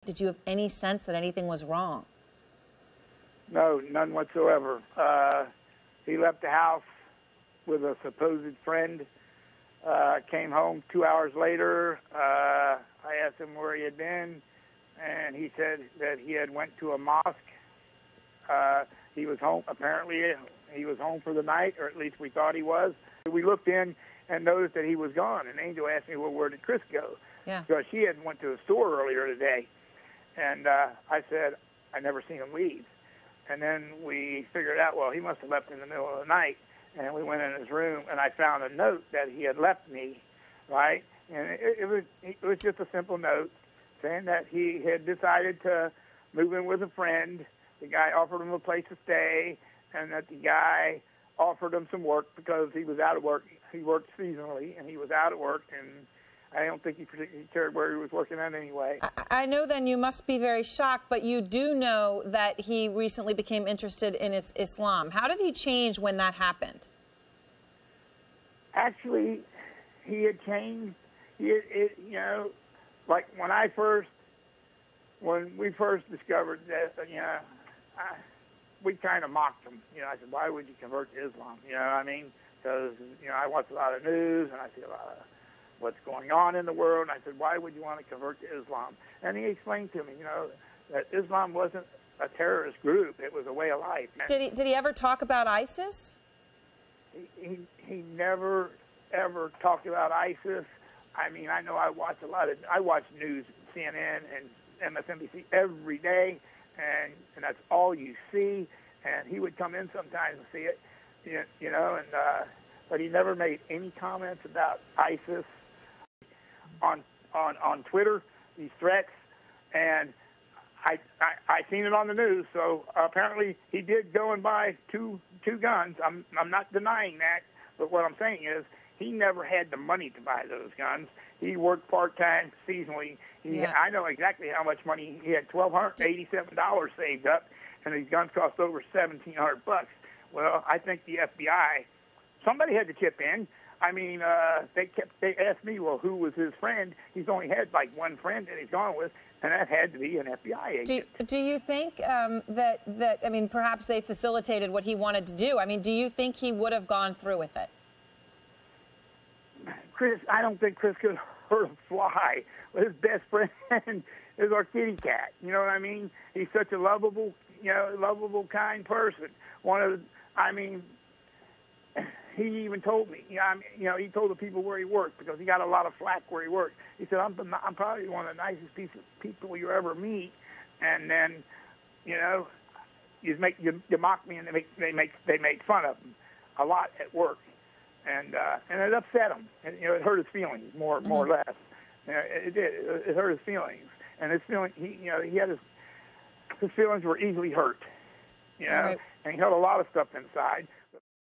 Did you have any sense that anything was wrong? No, none whatsoever. He left the house with a supposed friend, came home 2 hours later. I asked him where he had been, and he said that he had went to a mosque. He was home, apparently he was home for the night, or at least we thought he was. We looked in and noticed that he was gone, and Angel asked me, well, where did Chris go? Yeah. Because she had went to the store earlier today, and I said, I never seen him leave. And then we figured out, well, he must have left in the middle of the night. And we went in his room, and I found a note that he had left me, right? And it was just a simple note saying that he had decided to move in with a friend. The guy offered him a place to stay, and that the guy offered him some work because he was out of work. He worked seasonally, and he was out of work, and I don't think he particularly cared where he was working at anyway. I know then you must be very shocked, but you do know that he recently became interested in Islam. How did he change when that happened? Actually, he had changed. Like when we first discovered that, we kind of mocked him. I said, why would you convert to Islam? I mean? Because, I watch a lot of news, and I see a lot of what's going on in the world. And I said, why would you want to convert to Islam? And he explained to me, that Islam wasn't a terrorist group. It was a way of life. Did he ever talk about ISIS? He never, ever talked about ISIS. I mean, I know I watch news, CNN and MSNBC every day, and that's all you see. And he would come in sometimes and see it, but he never made any comments about ISIS on Twitter, these threats, and I seen it on the news. So apparently he did go and buy two guns. I'm not denying that, but what I'm saying is he never had the money to buy those guns. He worked part-time, seasonally. I know exactly how much money he had. $1,287 saved up, and these guns cost over $1,700 bucks. Well, I think the FBI, somebody had to chip in. I mean, they asked me, well, who was his friend? He's only had like one friend that he's gone with, and that had to be an FBI agent. Do you think that I mean, perhaps they facilitated what he wanted to do? I mean, do you think he would have gone through with it? Chris, I don't think Chris could hurt a fly. His best friend is our kitty cat. You know what I mean? He's such a lovable, kind person. He even told me, he told the people where he worked because he got a lot of flack where he worked. He said, I'm probably one of the nicest people you ever meet. And then, you mock me, and they make fun of him a lot at work. And it upset him. And, it hurt his feelings more or less. It did. It hurt his feelings. And his feelings were easily hurt. Right. And he held a lot of stuff inside.